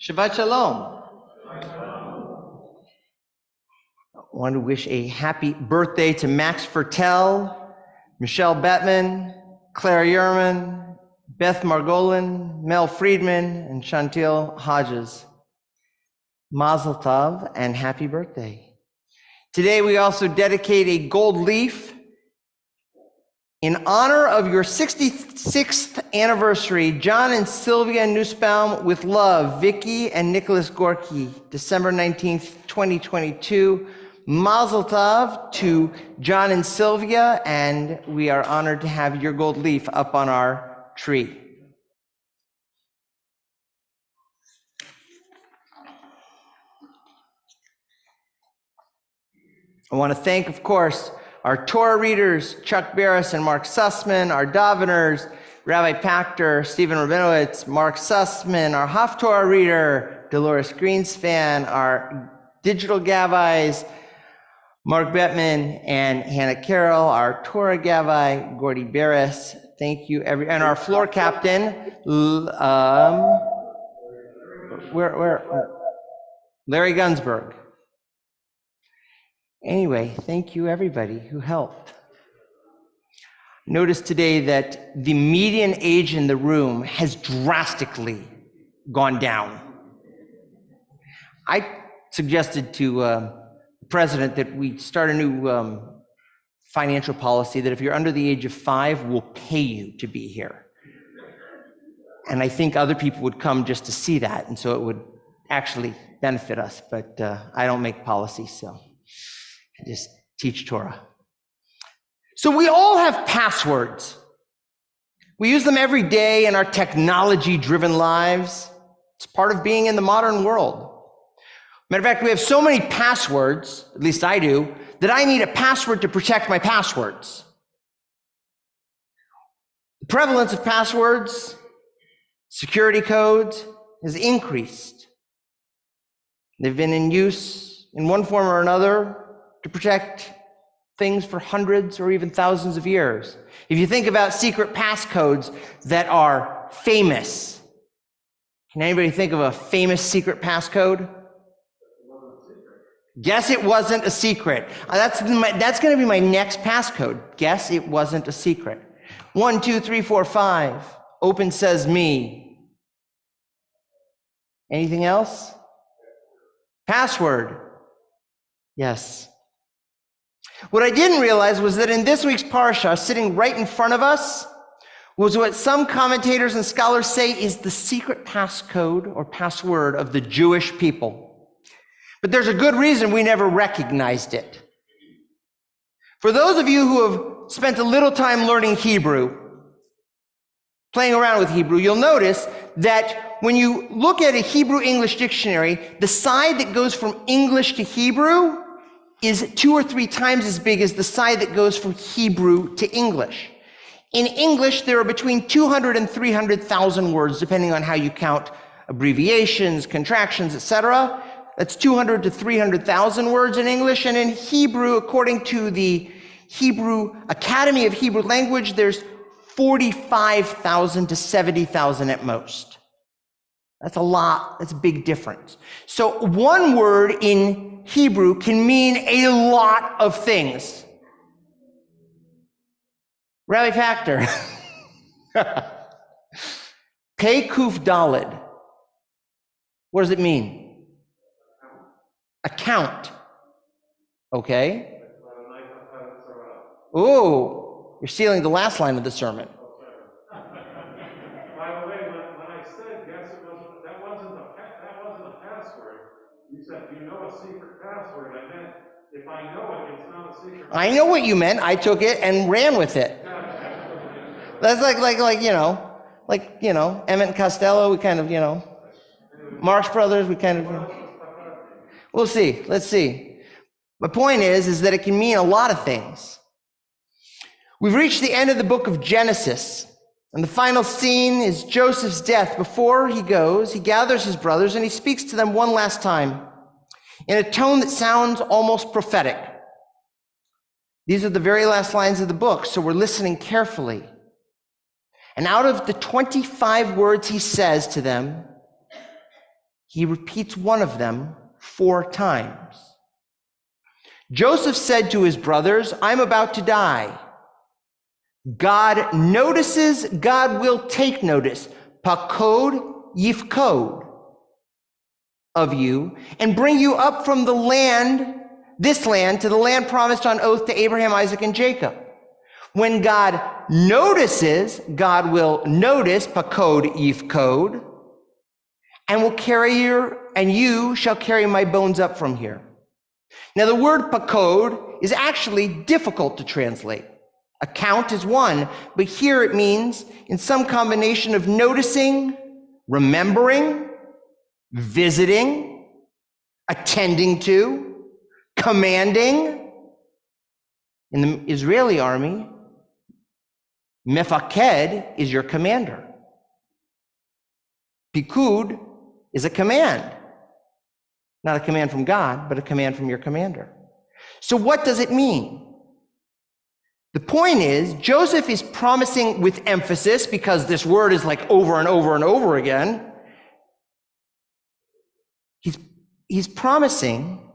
Shabbat Shalom. I want to wish a happy birthday to Max Fertel, Michelle Bettman, Claire Yerman, Beth Margolin, Mel Friedman, and Chantil Hodges. Mazel tov and happy birthday. Today we also dedicate a gold leaf in honor of your 66th anniversary. John and Sylvia Nussbaum, with love, Vicky and Nicholas Gorky, December 19th, 2022. Mazel tov to John and Sylvia, and we are honored to have your gold leaf up on our tree. I want to thank, of course, our Torah readers, Chuck Barris and Mark Sussman, our daveners, Rabbi Pachter, Stephen Rabinowitz, Mark Sussman, our Haftorah reader, Dolores Greenspan, our digital Gavis, Mark Bettman and Hannah Carroll, our Torah Gavi, Gordy Barris. Thank you, and our floor captain, Larry Gunsberg. Anyway, thank you everybody who helped. Notice today that the median age in the room has drastically gone down. I suggested to the president that we start a new financial policy that if you're under the age of 5, we'll pay you to be here. And I think other people would come just to see that, and so it would actually benefit us, but I don't make policy, so I just teach Torah. So we all have passwords. We use them every day in our technology-driven lives. It's part of being in the modern world. Matter of fact, we have so many passwords, at least I do, that I need a password to protect my passwords. The prevalence of passwords, security codes, has increased. They've been in use in one form or another to protect things for hundreds or even thousands of years. If you think about secret passcodes that are famous, can anybody think of a famous secret passcode? Guess it wasn't a secret. That's going to be my next passcode. Guess it wasn't a secret. 1, 2, 3, 4, 5. Open says me. Anything else? Password. Yes. What I didn't realize was that in this week's parsha, sitting right in front of us, was what some commentators and scholars say is the secret passcode or password of the Jewish people. But there's a good reason we never recognized it. For those of you who have spent a little time learning Hebrew, playing around with Hebrew, you'll notice that when you look at a Hebrew-English dictionary, the side that goes from English to Hebrew is 2 or 3 times as big as the side that goes from Hebrew to English. In English, there are between 200 and 300,000 words, depending on how you count abbreviations, contractions, etc. That's 200 to 300,000 words in English. And in Hebrew, according to the Hebrew Academy of Hebrew Language, there's 45,000 to 70,000 at most. That's a lot. That's a big difference. So one word in Hebrew can mean a lot of things. Rabbi Pachter. Pei Kuf Dalid. What does it mean? Account. Okay. Ooh, you're stealing the last line of the sermon. By the way, when I said guess it wasn't, that wasn't a password. You said, do you know a secret password? I meant, if I know it, it's not a secret password. I know what you meant. I took it and ran with it. That's like Emmett and Costello, we kind of, Marx Brothers, we kind of, we'll see. Let's see. My point is that it can mean a lot of things. We've reached the end of the book of Genesis, and the final scene is Joseph's death. Before he goes, he gathers his brothers and he speaks to them one last time in a tone that sounds almost prophetic. These are the very last lines of the book, so we're listening carefully. And out of the 25 words he says to them, he repeats one of them 4 times. Joseph said to his brothers, I'm about to die. God notices, God will take notice. Pakod yifkod of you, and bring you up from the land, this land, to the land promised on oath to Abraham, Isaac, and Jacob. When God notices, God will notice, pakod yifkod, and will carry you shall carry my bones up from here. Now the word pakod is actually difficult to translate. Account is one, but here it means in some combination of noticing, remembering, visiting, attending to, commanding. In the Israeli army, mefaked is your commander. Pikud is a command. Not a command from God, but a command from your commander. So what does it mean? The point is, Joseph is promising with emphasis, because this word is like over and over and over again. He's promising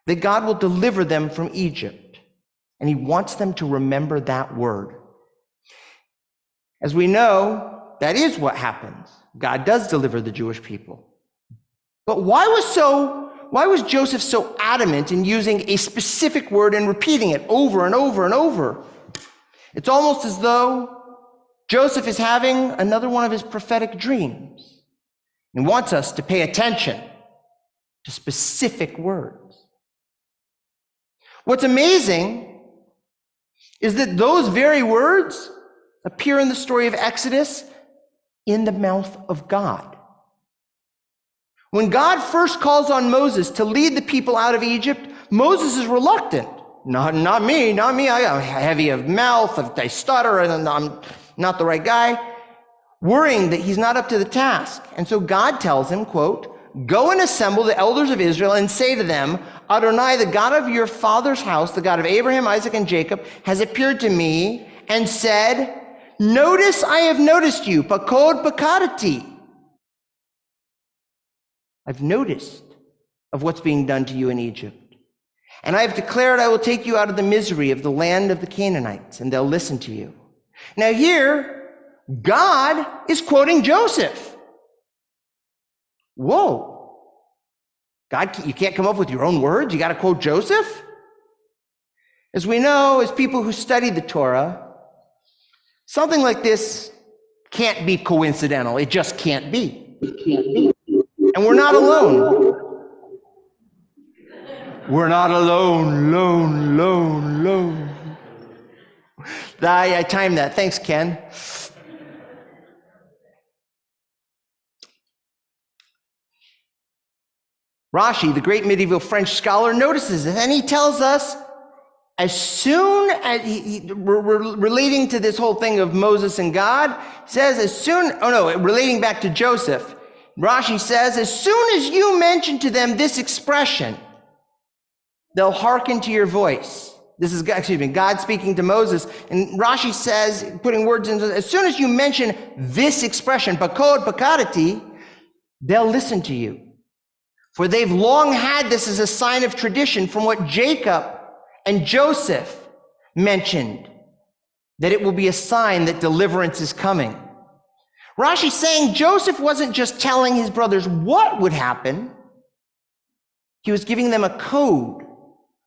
that God will deliver them from Egypt, and he wants them to remember that word. As we know, that is what happens. God does deliver the Jewish people. But why was Joseph so adamant in using a specific word and repeating it over and over and over? It's almost as though Joseph is having another one of his prophetic dreams and wants us to pay attention to specific words. What's amazing is that those very words appear in the story of Exodus in the mouth of God. When God first calls on Moses to lead the people out of Egypt, Moses is reluctant. Not me. I'm heavy of mouth, I stutter, and I'm not the right guy, worrying that he's not up to the task. And so God tells him, quote, go and assemble the elders of Israel and say to them, Adonai, the God of your father's house, the God of Abraham, Isaac, and Jacob, has appeared to me and said, notice I have noticed you, pakod pakadati. I've noticed of what's being done to you in Egypt. And I have declared I will take you out of the misery of the land of the Canaanites, and they'll listen to you. Now here, God is quoting Joseph. Whoa. God, you can't come up with your own words? You got to quote Joseph? As we know, as people who study the Torah, something like this can't be coincidental. It just can't be. And we're not alone. We're not alone. I timed that. Thanks, Ken. Rashi, the great medieval French scholar, notices this, and he tells us, as soon as relating to this whole thing of Moses and God, says relating back to Joseph, Rashi says, as soon as you mention to them this expression, they'll hearken to your voice. This is, God speaking to Moses. And Rashi says, putting words in, as soon as you mention this expression, pakod pakadati, they'll listen to you. For they've long had this as a sign of tradition from what Jacob and Joseph mentioned, that it will be a sign that deliverance is coming. Rashi's saying Joseph wasn't just telling his brothers what would happen. He was giving them a code,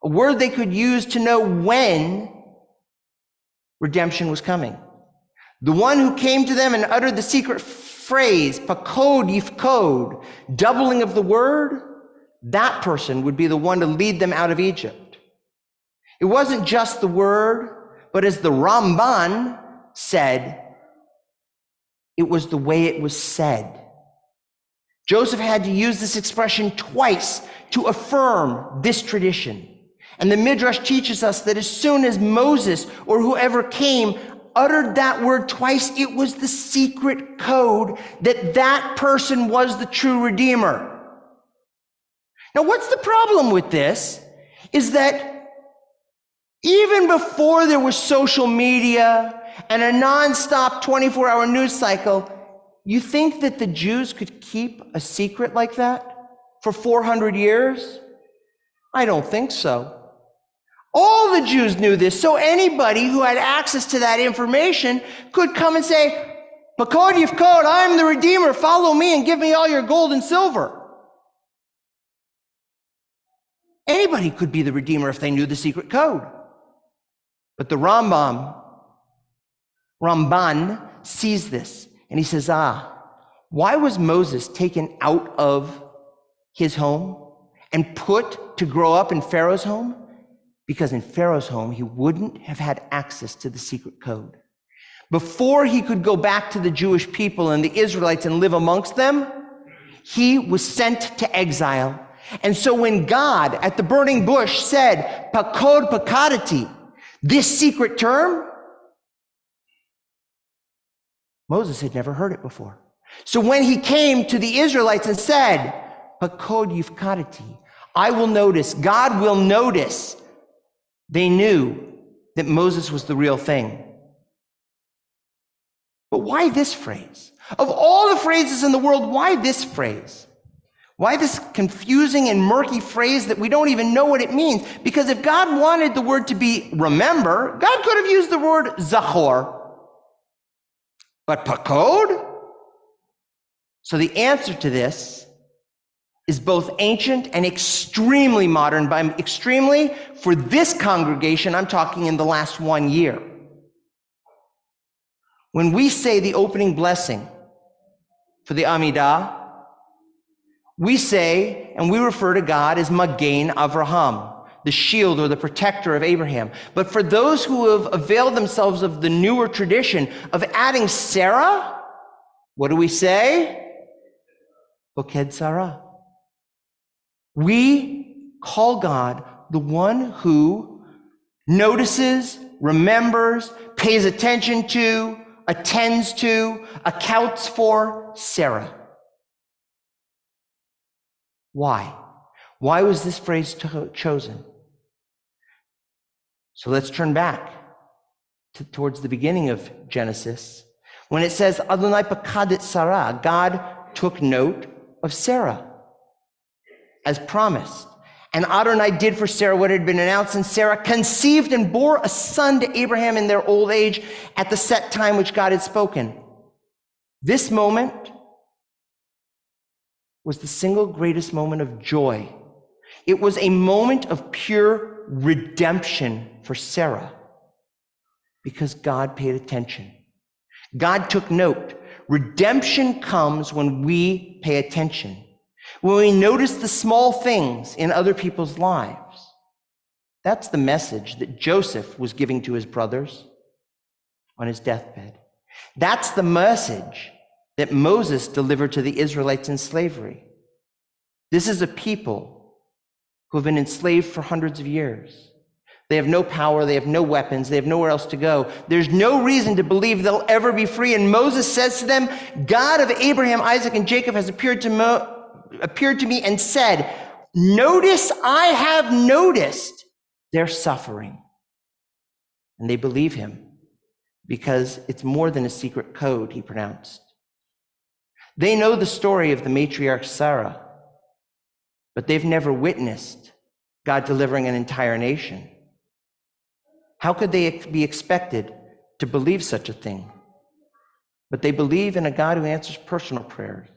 a word they could use to know when redemption was coming. The one who came to them and uttered the secret phrase, pakod yifkod, doubling of the word, that person would be the one to lead them out of Egypt. It wasn't just the word, but as the Ramban said, it was the way it was said. Joseph had to use this expression twice to affirm this tradition. And the Midrash teaches us that as soon as Moses or whoever came uttered that word twice, it was the secret code that that person was the true Redeemer. Now, what's the problem with this is that even before there was social media and a nonstop 24-hour news cycle, You think that the Jews could keep a secret like that for 400 years? I don't think so. All the Jews knew this, so anybody who had access to that information could come and say, Pakod Yifkod, I'm the Redeemer, follow me and give me all your gold and silver. Anybody could be the Redeemer if they knew the secret code. But the Ramban sees this, and he says, why was Moses taken out of his home and put to grow up in Pharaoh's home? Because in Pharaoh's home, he wouldn't have had access to the secret code. Before he could go back to the Jewish people and the Israelites and live amongst them, he was sent to exile. And so when God at the burning bush said, Pakod Pakadati, this secret term, Moses had never heard it before. So when he came to the Israelites and said, Pakod Yifkadati, I will notice, God will notice, they knew that Moses was the real thing. But why this phrase? Of all the phrases in the world, why this phrase? Why this confusing and murky phrase that we don't even know what it means? Because if God wanted the word to be remember, God could have used the word zachor. But pakod? So the answer to this is both ancient and extremely modern. By extremely, for this congregation, I'm talking in the last 1 year. When we say the opening blessing for the Amidah, we say, and we refer to God as Magen Avraham, the shield or the protector of Abraham. But for those who have availed themselves of the newer tradition of adding Sarah, what do we say? Boked Sarah. We call God the one who notices, remembers, pays attention to, attends to, accounts for Sarah. Why? Why was this phrase chosen? So let's turn back towards the beginning of Genesis. When it says, Adonai Pakadit Sarah, God took note of Sarah as promised. And Adonai did for Sarah what had been announced, and Sarah conceived and bore a son to Abraham in their old age at the set time which God had spoken. This moment was the single greatest moment of joy. It was a moment of pure redemption for Sarah because God paid attention. God took note. Redemption comes when we pay attention, when we notice the small things in other people's lives. That's the message that Joseph was giving to his brothers on his deathbed. That's the message that Moses delivered to the Israelites in slavery. This is a people who have been enslaved for hundreds of years. They have no power, they have no weapons, they have nowhere else to go. There's no reason to believe they'll ever be free. And Moses says to them, God of Abraham, Isaac, and Jacob has appeared to me and said, notice, I have noticed their suffering. And they believe him because it's more than a secret code, he pronounced. They know the story of the matriarch Sarah, but they've never witnessed God delivering an entire nation. How could they be expected to believe such a thing? But they believe in a God who answers personal prayers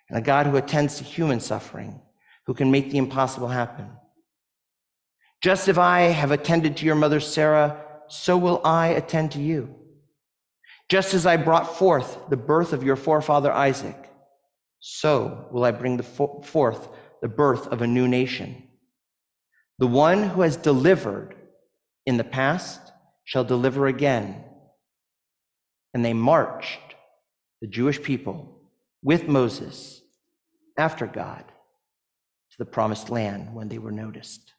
and a God who attends to human suffering, who can make the impossible happen. Just as I have attended to your mother Sarah, so will I attend to you. Just as I brought forth the birth of your forefather Isaac, so will I bring forth the birth of a new nation. The one who has delivered in the past shall deliver again. And they marched, the Jewish people, with Moses after God to the promised land when they were noticed.